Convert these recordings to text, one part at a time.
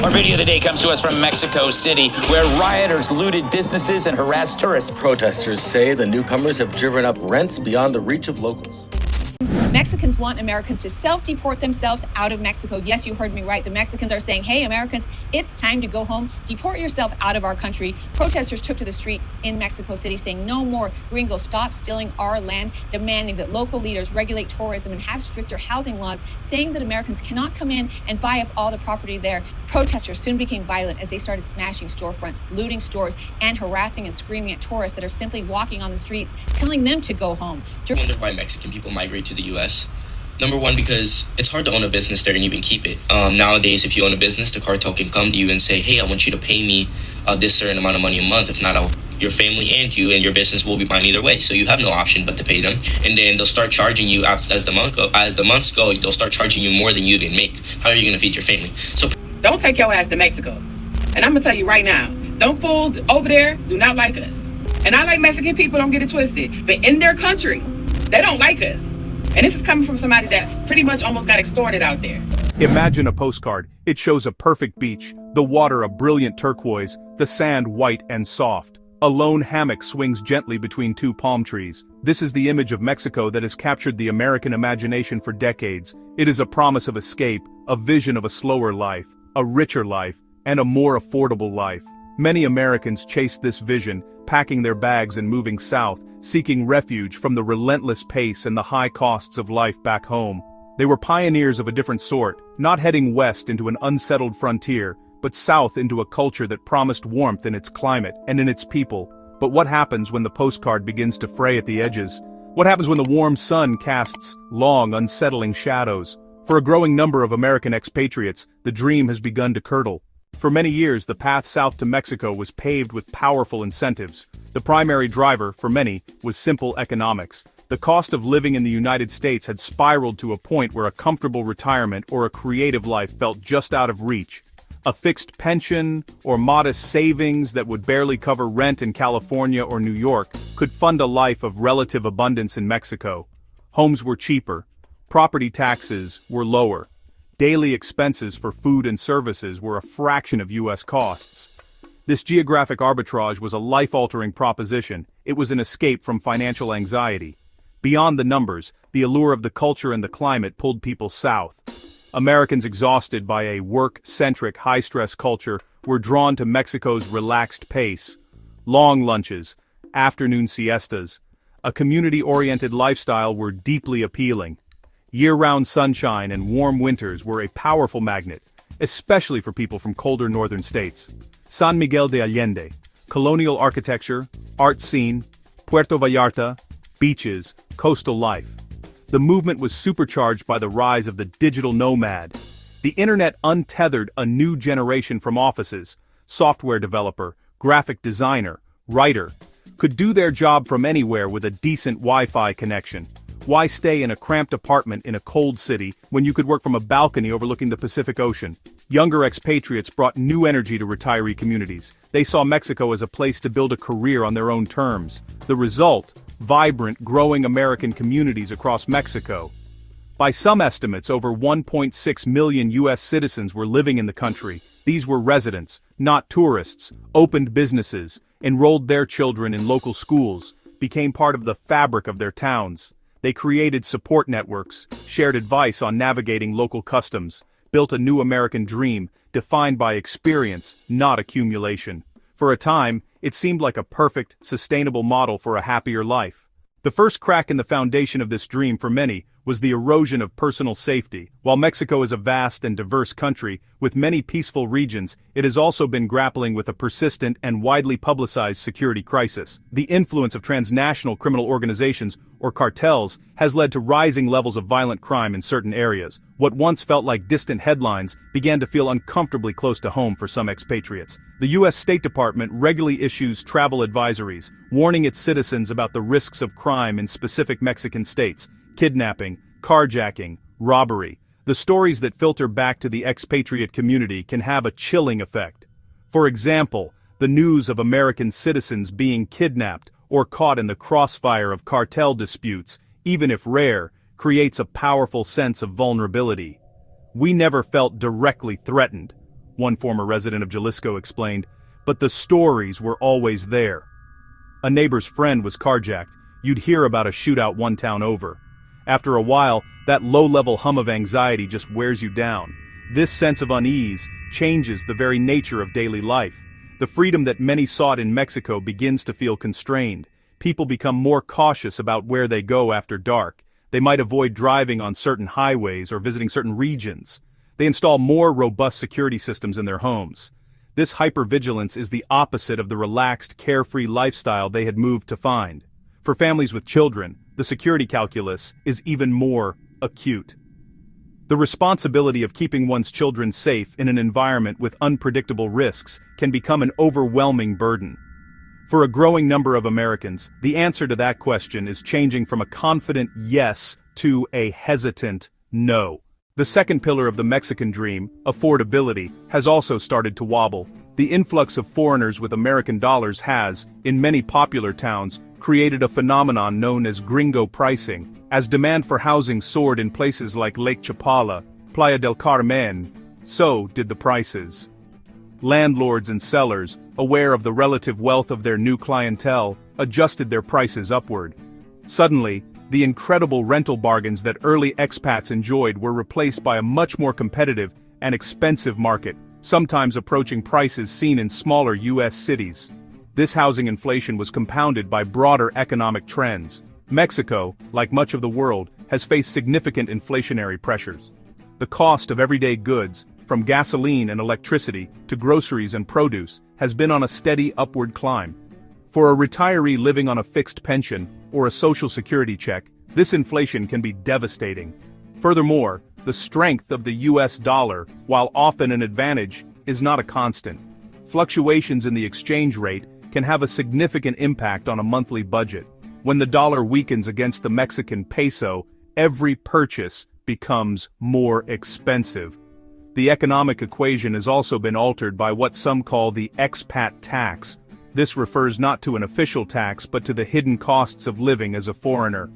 Our video of the day comes to us from Mexico City, where rioters looted businesses and harassed tourists. Protesters say the newcomers have driven up rents beyond the reach of locals. Mexicans want Americans to self-deport themselves out of Mexico. Yes, you heard me right. The Mexicans are saying, hey, Americans, it's time to go home. Deport yourself out of our country. Protesters took to the streets in Mexico City saying, no more gringos, stop stealing our land, demanding that local leaders regulate tourism and have stricter housing laws, saying that Americans cannot come in and buy up all the property there. Protesters soon became violent as they started smashing storefronts, looting stores, and harassing and screaming at tourists that are simply walking on the streets, telling them to go home. I wonder why Mexican people migrate to the U.S. Number one, because it's hard to own a business there and even keep it. Nowadays, if you own a business, the cartel can come to you and say, hey, I want you to pay me this certain amount of money a month. If not, your family and you and your business will be fine either way. So you have no option but to pay them. And then they'll start charging you as the months go, they'll start charging you more than you didn't make. How are you going to feed your family? So don't take your ass to Mexico. And I'm going to tell you right now, them fools over there do not like us. And I like Mexican people, don't get it twisted. But in their country, they don't like us. And this is coming from somebody that pretty much almost got extorted out there. Imagine a postcard. It shows a perfect beach, the water a brilliant turquoise, the sand white and soft. A lone hammock swings gently between two palm trees. This is the image of Mexico that has captured the American imagination for decades. It is a promise of escape, a vision of a slower life, a richer life, and a more affordable life. Many Americans chased this vision, packing their bags and moving south, seeking refuge from the relentless pace and the high costs of life back home. They were pioneers of a different sort, not heading west into an unsettled frontier, but south into a culture that promised warmth in its climate and in its people. But what happens when the postcard begins to fray at the edges? What happens when the warm sun casts long, unsettling shadows? For a growing number of American expatriates, the dream has begun to curdle. For many years, the path south to Mexico was paved with powerful incentives. The primary driver, for many, was simple economics. The cost of living in the United States had spiraled to a point where a comfortable retirement or a creative life felt just out of reach. A fixed pension or modest savings that would barely cover rent in California or New York could fund a life of relative abundance in Mexico. Homes were cheaper. Property taxes were lower. Daily expenses for food and services were a fraction of U.S. costs. This geographic arbitrage was a life-altering proposition. It was an escape from financial anxiety. Beyond the numbers, the allure of the culture and the climate pulled people south. Americans exhausted by a work-centric, high-stress culture were drawn to Mexico's relaxed pace. Long lunches, afternoon siestas, a community-oriented lifestyle were deeply appealing. Year-round sunshine and warm winters were a powerful magnet, especially for people from colder northern states. San Miguel de Allende, colonial architecture, art scene, Puerto Vallarta, beaches, coastal life. The movement was supercharged by the rise of the digital nomad. The internet untethered a new generation from offices. Software developer, graphic designer, writer could do their job from anywhere with a decent Wi-Fi connection. Why stay in a cramped apartment in a cold city when you could work from a balcony overlooking the Pacific Ocean? Younger expatriates brought new energy to retiree communities. They saw Mexico as a place to build a career on their own terms. The result? Vibrant, growing American communities across Mexico. By some estimates, over 1.6 million U.S. citizens were living in the country. These were residents, not tourists, opened businesses, enrolled their children in local schools, became part of the fabric of their towns. They created support networks, shared advice on navigating local customs, built a new American dream, defined by experience, not accumulation. For a time, it seemed like a perfect, sustainable model for a happier life. The first crack in the foundation of this dream for many was the erosion of personal safety. While Mexico is a vast and diverse country, with many peaceful regions, it has also been grappling with a persistent and widely publicized security crisis. The influence of transnational criminal organizations, or cartels, has led to rising levels of violent crime in certain areas. What once felt like distant headlines began to feel uncomfortably close to home for some expatriates. The U.S. State Department regularly issues travel advisories, warning its citizens about the risks of crime in specific Mexican states: kidnapping, carjacking, robbery. The stories that filter back to the expatriate community can have a chilling effect. For example, the news of American citizens being kidnapped or caught in the crossfire of cartel disputes, even if rare, creates a powerful sense of vulnerability. We never felt directly threatened. one former resident of Jalisco explained, but the stories were always there. A neighbor's friend was carjacked. You'd hear about a shootout one town over. After a while, that low-level hum of anxiety just wears you down. This sense of unease changes the very nature of daily life. The freedom that many sought in Mexico begins to feel constrained. People become more cautious about where they go after dark. They might avoid driving on certain highways or visiting certain regions. They install more robust security systems in their homes. This hypervigilance is the opposite of the relaxed, carefree lifestyle they had moved to find. For families with children, the security calculus is even more acute. The responsibility of keeping one's children safe in an environment with unpredictable risks can become an overwhelming burden. For a growing number of Americans, the answer to that question is changing from a confident yes to a hesitant no. The second pillar of the Mexican dream, affordability, has also started to wobble. The influx of foreigners with American dollars has, in many popular towns, created a phenomenon known as gringo pricing. As demand for housing soared in places like Lake Chapala, Playa del Carmen, so did the prices. Landlords and sellers, aware of the relative wealth of their new clientele, adjusted their prices upward. Suddenly, the incredible rental bargains that early expats enjoyed were replaced by a much more competitive and expensive market, sometimes approaching prices seen in smaller U.S. cities. This housing inflation was compounded by broader economic trends. Mexico, like much of the world, has faced significant inflationary pressures. The cost of everyday goods, from gasoline and electricity to groceries and produce, has been on a steady upward climb. For a retiree living on a fixed pension or a social security check, this inflation can be devastating. Furthermore, the strength of the U.S. dollar, while often an advantage, is not a constant. Fluctuations in the exchange rate can have a significant impact on a monthly budget. When the dollar weakens against the Mexican peso, every purchase becomes more expensive. The economic equation has also been altered by what some call the expat tax. This refers not to an official tax but to the hidden costs of living as a foreigner.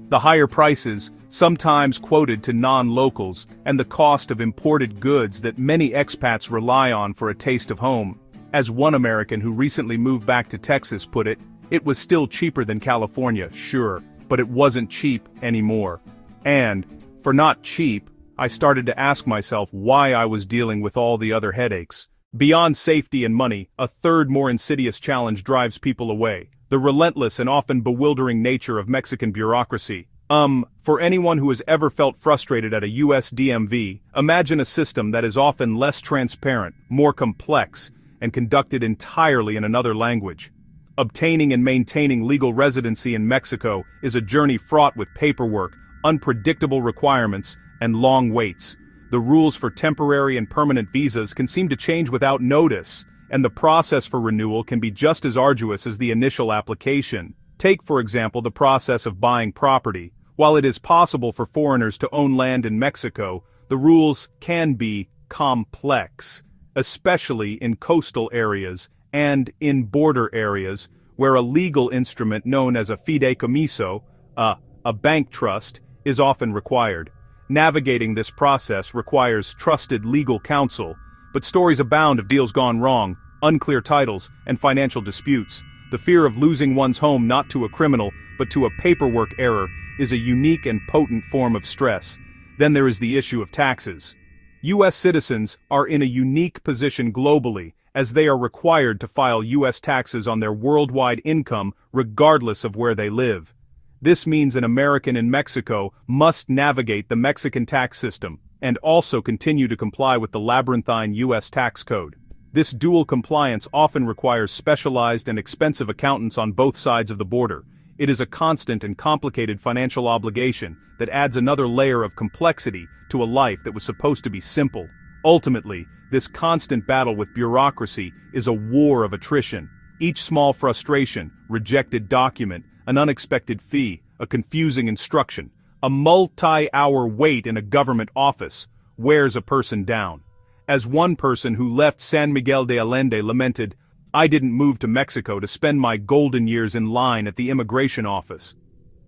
The higher prices, sometimes quoted to non-locals, and the cost of imported goods that many expats rely on for a taste of home. As one American who recently moved back to Texas put it, it was still cheaper than California, sure, but it wasn't cheap anymore. And, for not cheap, I started to ask myself why I was dealing with all the other headaches. Beyond safety and money, a third more insidious challenge drives people away: the relentless and often bewildering nature of Mexican bureaucracy. For anyone who has ever felt frustrated at a US DMV, imagine a system that is often less transparent, more complex, and conducted entirely in another language. Obtaining and maintaining legal residency in Mexico is a journey fraught with paperwork, unpredictable requirements, and long waits. The rules for temporary and permanent visas can seem to change without notice, and the process for renewal can be just as arduous as the initial application. Take, for example, the process of buying property. While it is possible for foreigners to own land in Mexico, the rules can be complex, especially in coastal areas and in border areas where a legal instrument known as a fideicomiso, a bank trust, is often required. Navigating this process requires trusted legal counsel, but stories abound of deals gone wrong, unclear titles, and financial disputes. The fear of losing one's home not to a criminal, but to a paperwork error, is a unique and potent form of stress. Then there is the issue of taxes. U.S. citizens are in a unique position globally, as they are required to file U.S. taxes on their worldwide income regardless of where they live. This means an American in Mexico must navigate the Mexican tax system, and also continue to comply with the labyrinthine U.S. tax code. This dual compliance often requires specialized and expensive accountants on both sides of the border. It is a constant and complicated financial obligation that adds another layer of complexity to a life that was supposed to be simple. Ultimately, this constant battle with bureaucracy is a war of attrition. Each small frustration, rejected document, an unexpected fee, a confusing instruction, a multi-hour wait in a government office, wears a person down. As one person who left San Miguel de Allende lamented, "I didn't move to Mexico to spend my golden years in line at the immigration office.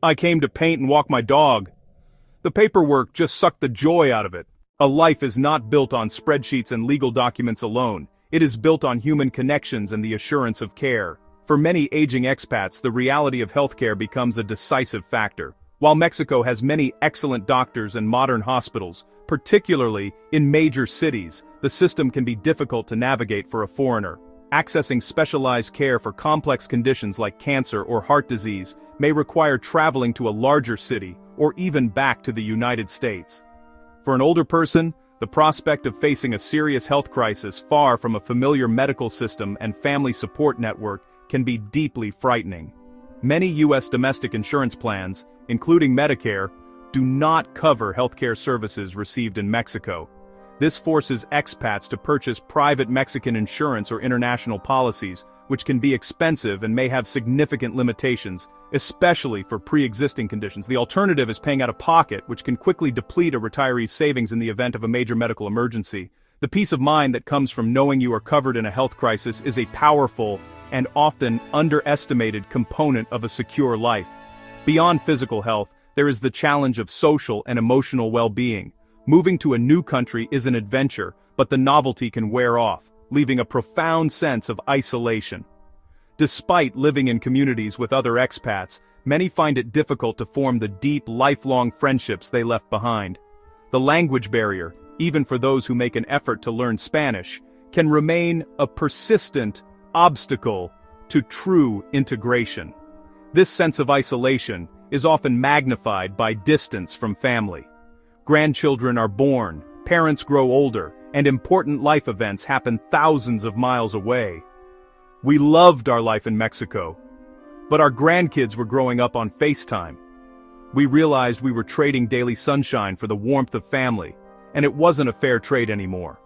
I came to paint and walk my dog. The paperwork just sucked the joy out of it. A life is not built on spreadsheets and legal documents alone. It is built on human connections and the assurance of care. For many aging expats, the reality of healthcare becomes a decisive factor. While Mexico has many excellent doctors and modern hospitals, particularly in major cities, the system can be difficult to navigate for a foreigner. Accessing specialized care for complex conditions like cancer or heart disease may require traveling to a larger city or even back to the United States. For an older person, the prospect of facing a serious health crisis far from a familiar medical system and family support network can be deeply frightening. Many U.S. domestic insurance plans, including Medicare, do not cover healthcare services received in Mexico. This forces expats to purchase private Mexican insurance or international policies, which can be expensive and may have significant limitations, especially for pre-existing conditions. The alternative is paying out of pocket, which can quickly deplete a retiree's savings in the event of a major medical emergency. The peace of mind that comes from knowing you are covered in a health crisis is a powerful and often underestimated component of a secure life. Beyond physical health, there is the challenge of social and emotional well-being. Moving to a new country is an adventure, but the novelty can wear off, leaving a profound sense of isolation. Despite living in communities with other expats, many find it difficult to form the deep, lifelong friendships they left behind. The language barrier, even for those who make an effort to learn Spanish, can remain a persistent obstacle to true integration. This sense of isolation is often magnified by distance from family. Grandchildren are born, parents grow older, and important life events happen thousands of miles away. We loved our life in Mexico, but our grandkids were growing up on FaceTime. We realized we were trading daily sunshine for the warmth of family, and it wasn't a fair trade anymore.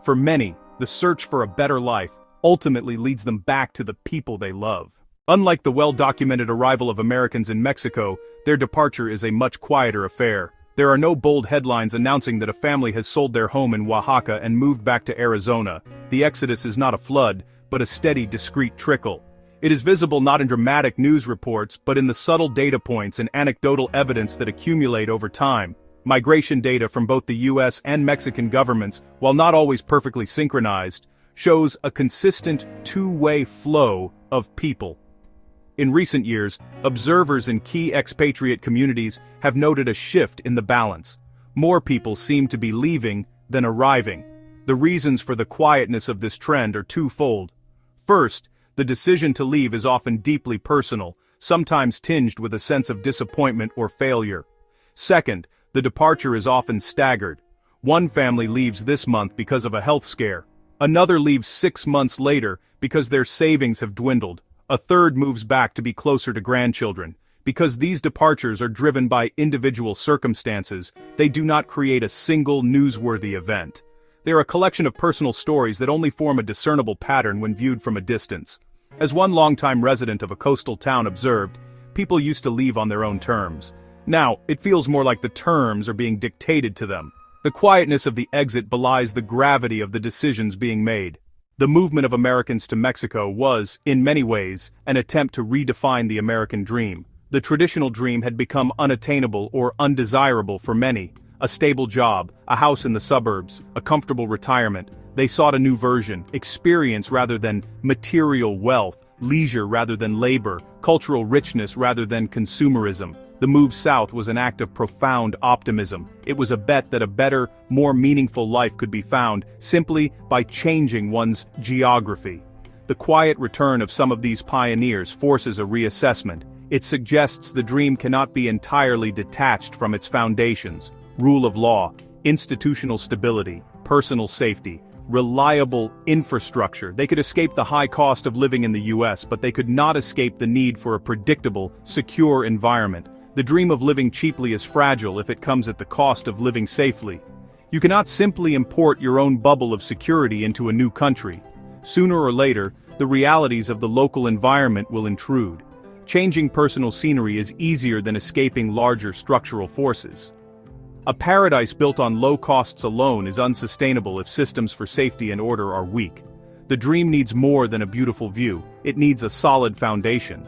For many, the search for a better life ultimately leads them back to the people they love. Unlike the well-documented arrival of Americans in Mexico, their departure is a much quieter affair. There are no bold headlines announcing that a family has sold their home in Oaxaca and moved back to Arizona. The exodus is not a flood, but a steady, discreet trickle. It is visible not in dramatic news reports, but in the subtle data points and anecdotal evidence that accumulate over time. Migration data from both the US and Mexican governments, while not always perfectly synchronized, shows a consistent two-way flow of people. In recent years, observers in key expatriate communities have noted a shift in the balance. More people seem to be leaving than arriving. The reasons for the quietness of this trend are twofold. First, the decision to leave is often deeply personal, sometimes tinged with a sense of disappointment or failure. Second, the departure is often staggered. One family leaves this month because of a health scare. Another leaves 6 months later because their savings have dwindled. A third moves back to be closer to grandchildren. Because these departures are driven by individual circumstances, they do not create a single newsworthy event. They are a collection of personal stories that only form a discernible pattern when viewed from a distance. As one longtime resident of a coastal town observed, people used to leave on their own terms. Now, it feels more like the terms are being dictated to them. The quietness of the exit belies the gravity of the decisions being made. The movement of Americans to Mexico was, in many ways, an attempt to redefine the American dream. The traditional dream had become unattainable or undesirable for many. A stable job, a house in the suburbs, a comfortable retirement. They sought a new version, experience rather than material wealth, leisure rather than labor, cultural richness rather than consumerism. The move south was an act of profound optimism. It was a bet that a better, more meaningful life could be found simply by changing one's geography. The quiet return of some of these pioneers forces a reassessment. It suggests the dream cannot be entirely detached from its foundations: rule of law, institutional stability, personal safety, reliable infrastructure. They could escape the high cost of living in the US, but they could not escape the need for a predictable, secure environment. The dream of living cheaply is fragile if it comes at the cost of living safely. You cannot simply import your own bubble of security into a new country. Sooner or later, the realities of the local environment will intrude. Changing personal scenery is easier than escaping larger structural forces. A paradise built on low costs alone is unsustainable if systems for safety and order are weak. The dream needs more than a beautiful view. It needs a solid foundation.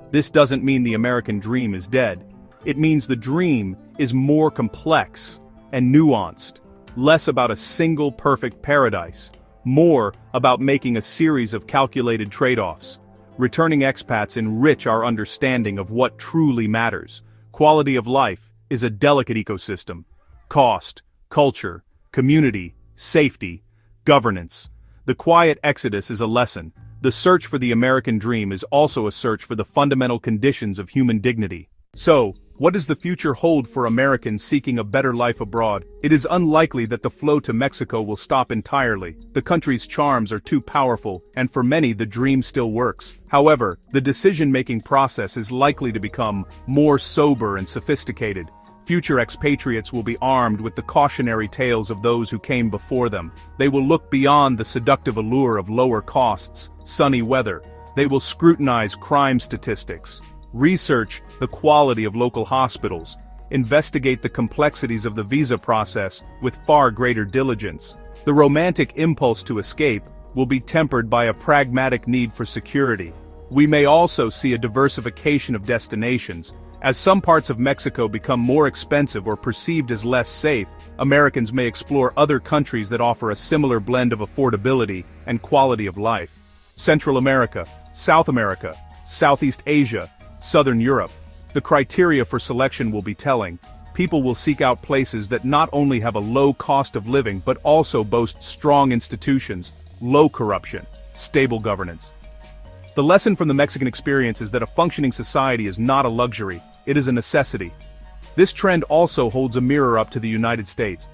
This doesn't mean the American dream is dead. It means the dream is more complex and nuanced. less about a single perfect paradise, more about making a series of calculated trade-offs. Returning expats enrich our understanding of what truly matters. Quality of life is a delicate ecosystem. Cost, culture, community, safety, governance. The quiet exodus is a lesson. The search for the American dream is also a search for the fundamental conditions of human dignity. So, what does the future hold for Americans seeking a better life abroad? It is unlikely that the flow to Mexico will stop entirely. The country's charms are too powerful, and for many the dream still works. However, the decision-making process is likely to become more sober and sophisticated. Future expatriates will be armed with the cautionary tales of those who came before them. They will look beyond the seductive allure of lower costs, sunny weather. They will scrutinize crime statistics, research the quality of local hospitals, investigate the complexities of the visa process with far greater diligence. The romantic impulse to escape will be tempered by a pragmatic need for security. We may also see a diversification of destinations. As some parts of Mexico become more expensive or perceived as less safe, Americans may explore other countries that offer a similar blend of affordability and quality of life. Central America, South America, Southeast Asia, Southern Europe. The criteria for selection will be telling. People will seek out places that not only have a low cost of living but also boast strong institutions, low corruption, stable governance. The lesson from the Mexican experience is that a functioning society is not a luxury, it is a necessity. This trend also holds a mirror up to the United States.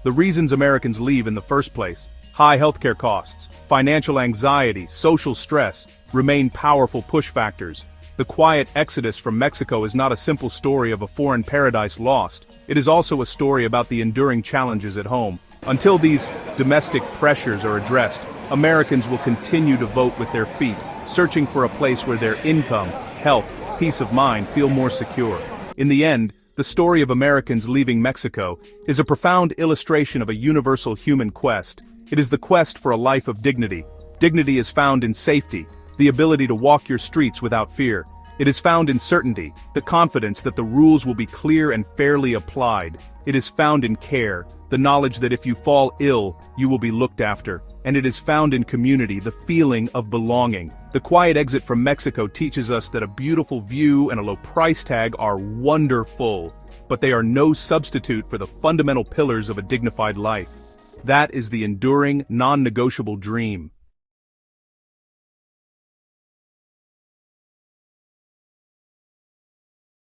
The reasons Americans leave in the first place, high healthcare costs, financial anxiety, social stress, remain powerful push factors. The quiet exodus from Mexico is not a simple story of a foreign paradise lost. It is also a story about the enduring challenges at home. Until these domestic pressures are addressed, Americans will continue to vote with their feet, searching for a place where their income, health, peace of mind feel more secure. In the end, the story of Americans leaving Mexico is a profound illustration of a universal human quest. It is the quest for a life of dignity. Dignity is found in safety, the ability to walk your streets without fear. It is found in certainty, the confidence that the rules will be clear and fairly applied. It is found in care, the knowledge that if you fall ill, you will be looked after. And it is found in community, the feeling of belonging. The quiet exit from Mexico teaches us that a beautiful view and a low price tag are wonderful, but they are no substitute for the fundamental pillars of a dignified life. That is the enduring, non-negotiable dream.